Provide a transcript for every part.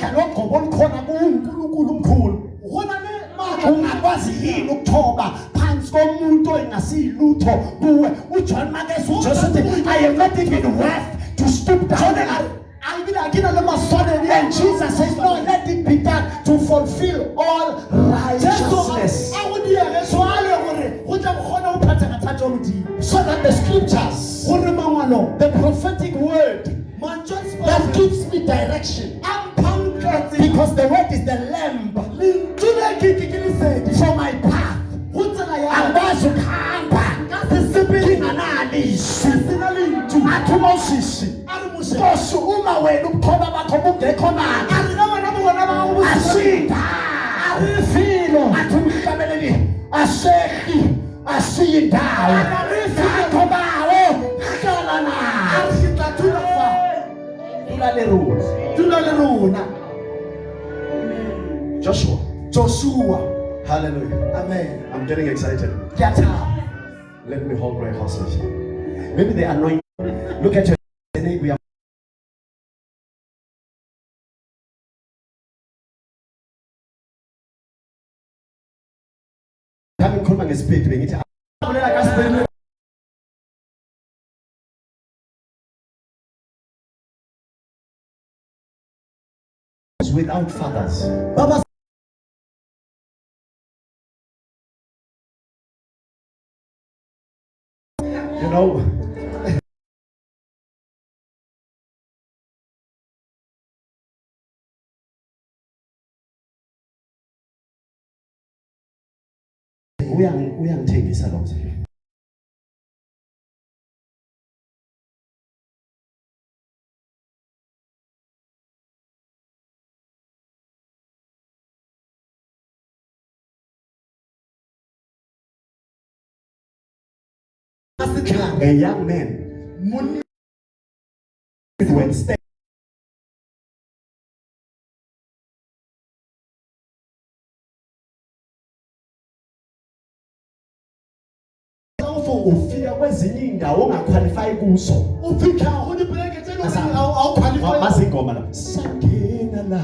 amandla logcobo olukhona kuNkulunkulu omkhulu ungakwazi yini ukuthoba phansi komuntu engasilutho kuwe uJohn Marcus uJoseph I am not even worth to stoop down and Jesus says no, let it be done to fulfill all righteousness so that the scriptures, the prophetic word that gives me direction, because the word is the lamp for my path. Ambazo khamba nginganalisi athuma usisi Nkosi uma wena ubukhoba bakho bungekho manje asinda arifilo athumikabeleni asekhi asiyindawo akho bawo hlala na tunaleruna Joshua. Hallelujah. Amen. I'm getting excited. Let me hold my hostage. Maybe the anointing. Look at your neighbor. Coming, come and speak. Without fathers. Baba. You know, uyangithengisa lo msebenzi. A young man when stay ufika kwezinye indawo ongaqualify kuso ufika unibheke tshela awuqualify masingoma la sangena la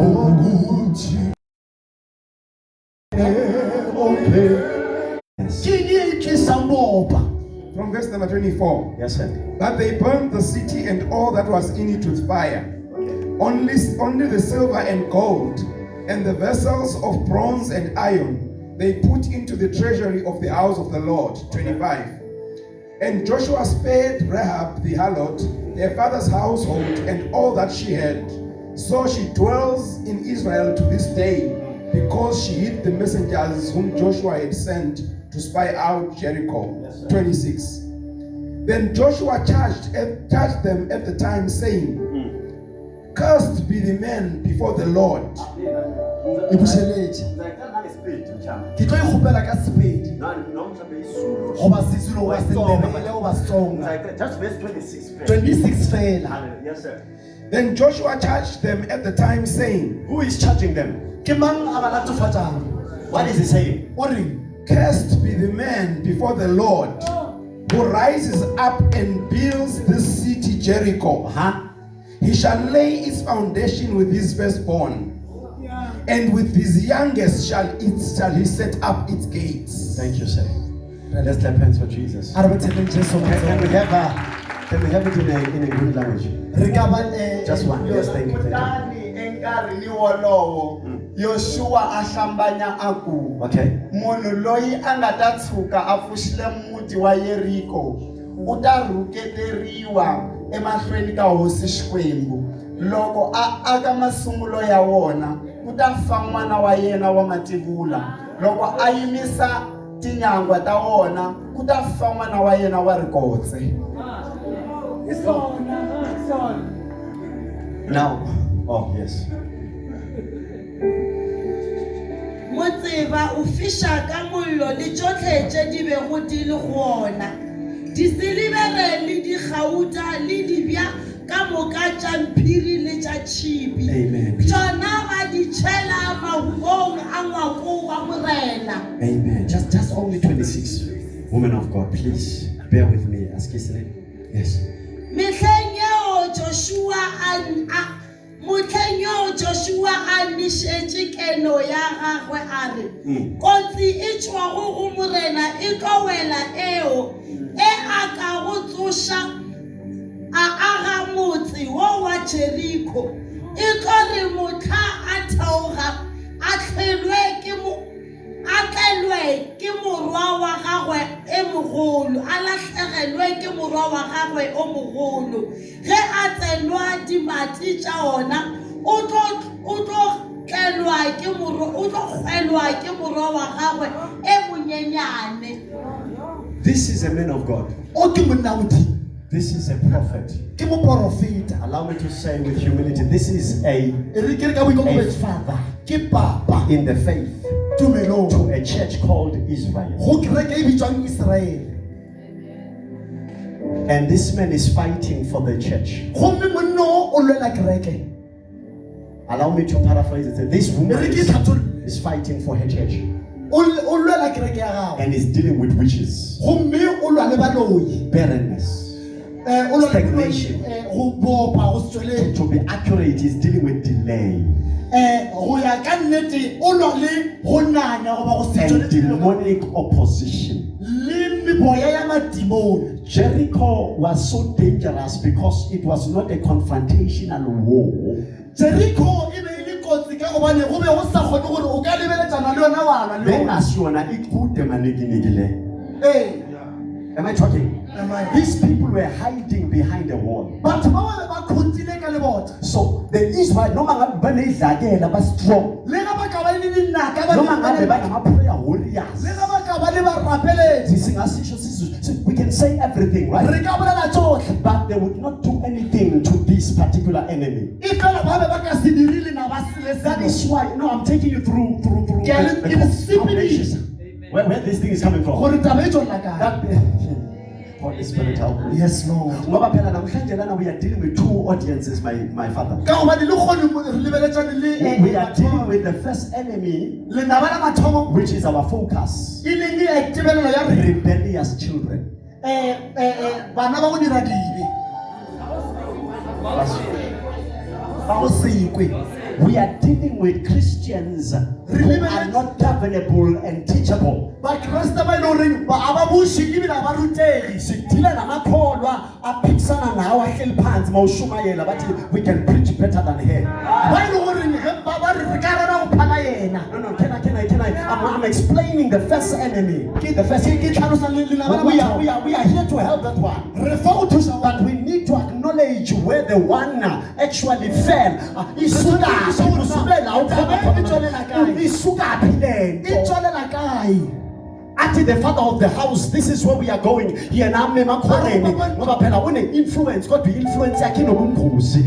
ukuthi From verse number 24. Yes, sir. That they burned the city and all that was in it with fire. Only the silver and gold and the vessels of bronze and iron they put into the treasury of the house of the Lord. 25. And Joshua spared Rahab the harlot, her father's household, and all that she had. So she dwells in Israel to this day, because she hid the messengers whom Joshua had sent to spy out Jericho. Yes, 26. Then Joshua charged them at the time, saying, Cursed be the man before the Lord. Just verse 26. Yes, sir. Then Joshua charged them at the time, saying, Who is charging them? What is he saying? Cursed be the man before the Lord who rises up and builds this city Jericho. He shall lay its foundation with his firstborn, and with his youngest shall he set up its gates. Thank you, sir. Let's clap hands for Jesus. Can we have it in a good language? Just one. Yes, thank you. Yoshua ahlambanya aku. Okay. Munhu loyi anga ta tshuka a pfuxile muti wa Yeriko u ta rhuketeriwa emahlweni ka hosi Xikwembu. Loko a aka masungulo ya wona ku ta fa n'wana wa yena wa mativula. Loko a yimisa tinyangwa ta wona ku ta fa n'wana wa yena wa rikotse. Now, oh yes. Motseba o fisha ka mollo le tsotlhe tse di bego di le go ona disilibere le digauta le dibya ka moka tša mphiri le tša tšhipi tšona ba di tšhela mahumong a ngwako wa morena. Amen. Just only 26. Woman of God, please bear with me. Ask his name. Yes. Mehleng yeo Joshua mo šetše keno ya gagwe a re kotsi e tšwago go morena e tlo wela eo e a ka go tsoša a aga motse wo wa Jeriko e tlo re motha a theoga a tlelwe ke morwa wa gagwe e mogolo a latlhegelwe ke morwa wa gagwe o mogolo ge a tsenwa dimati tša ona o tlo tlelwa ke morwa wa gagwe e monyenyane. This is a man of God. This is a prophet. Allow me to say with humility, this is a father in the faith to a church called Israel. And this man is fighting for the church. Allow me to paraphrase it. This woman is fighting for her church and is dealing with witches, barrenness, stagnation. To be accurate, is dealing with delay and demonic opposition. Jericho was so dangerous because it was not a confrontational war. Am I talking? These people were hiding behind a wall. So the Israel no longer but strong. We can say everything, right? But they would not do anything to this particular enemy. That is why, no, I'm taking you through where this thing is coming from. Holy Spirit, help me. Yes, Lord. We are dealing with two audiences, my father. We are dealing with the first enemy, which is our focus. Rebellious children. We are dealing with Christians who are not governable and teachable. We can preach better than him. No, can I? I'm explaining the first enemy. We are here to help that one. But we need to acknowledge where the one actually fell. Ati the father of the house, this is where we are going. Here na me makhoreni ngoba phela une influence kodwa influence yakhe inobungozi.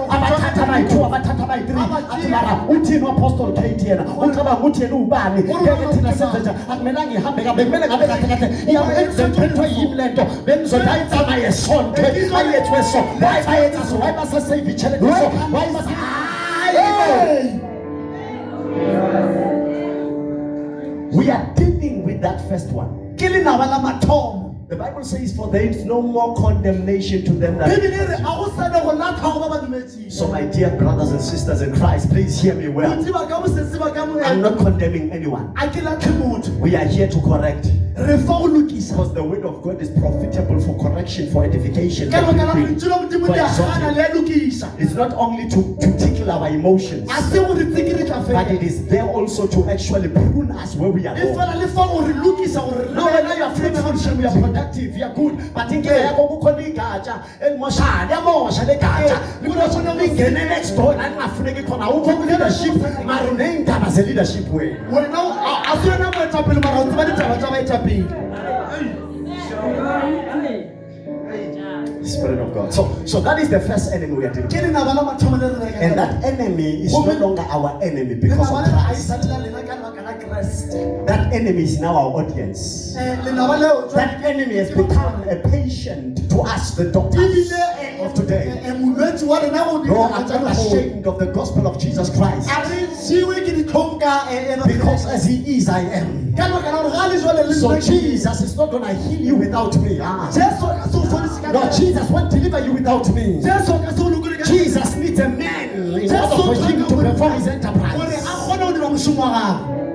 Abathatha bayi2 abathatha bayi3 athi mara uthini apostle Kate yena ucaba ukuthi yena ubani ngeke thina senze nje akumelanga ihambe kabe kumele ngabe kahle iyabe ephethwe yimlento bengizodayitsama yesonto ayethwe so ayetha so ayibasa save challenge so ayibasa we are dealing with that first one. The Bible says, for there is no more condemnation to them that. So my dear brothers and sisters in Christ, please hear me well. I'm not condemning anyone. We are here to correct. Because the word of God is profitable for correction, for edification, for it's not only to tickle our emotions, but it is there also to actually prune us where we are going. No, when you are fruitful, we are productive, we are good. But in next door, and leadership way. Spirit of God. So that is the first enemy we are dealing with. And that enemy is no longer our enemy because of Christ. That enemy is now our audience. That enemy has become a patient to us, the doctors of today. No, I'm not ashamed of the gospel of Jesus Christ. Because as he is, I am. So Jesus is not going to heal you without me. No, Jesus won't deliver you without me. Jesus needs a man in order for him to perform his enterprise.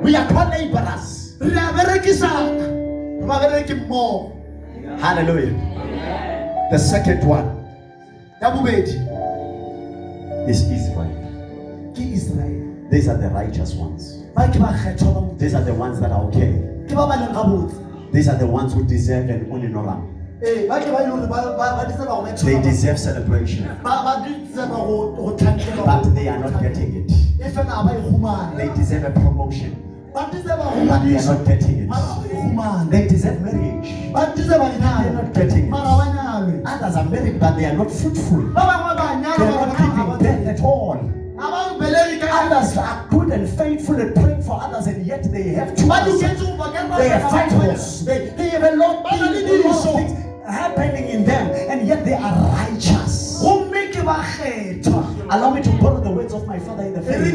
We are called laborers. Hallelujah. The second one is Israel. These are the righteous ones. These are the ones that are okay. These are the ones who deserve an honorable. They deserve celebration, but they are not getting it. They deserve a promotion, but they are not getting it. They deserve marriage, but they are not getting it. Others are married, but they are not fruitful. They are not giving birth at all. Others are good and faithful and praying for others, and yet they have tumors. They have fighters. They have a lot of things happening in them, and yet they are righteous. Allow me to borrow the words of my father in the faith.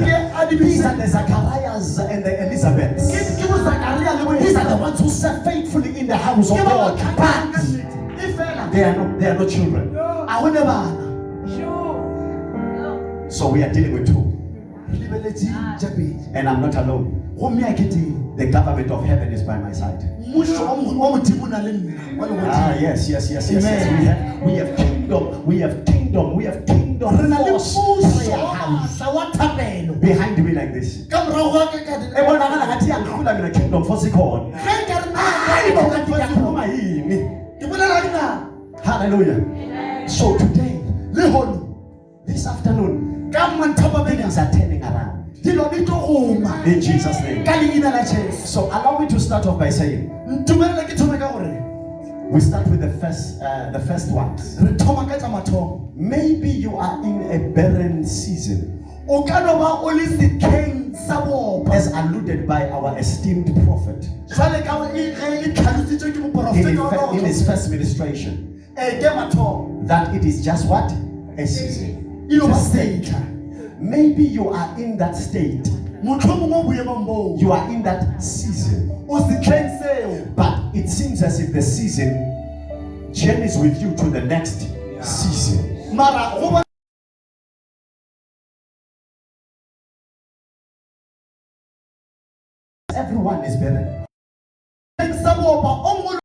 These are the Zacharias and the Elizabeths. These are the ones who serve faithfully in the house of God. But they are not children. So we are dealing with two. And I'm not alone. The government of heaven is by my side. Yes. We have kingdom. Behind me like this. Hallelujah. So today, this afternoon, things are turning around. In Jesus' name. So allow me to start off by saying, we start with the first one. Maybe you are in a barren season, as alluded by our esteemed prophet in his first ministration, that it is just what? A season. Maybe you are in that state. You are in that season. But it seems as if the season journeys with you to the next season. Everyone is barren.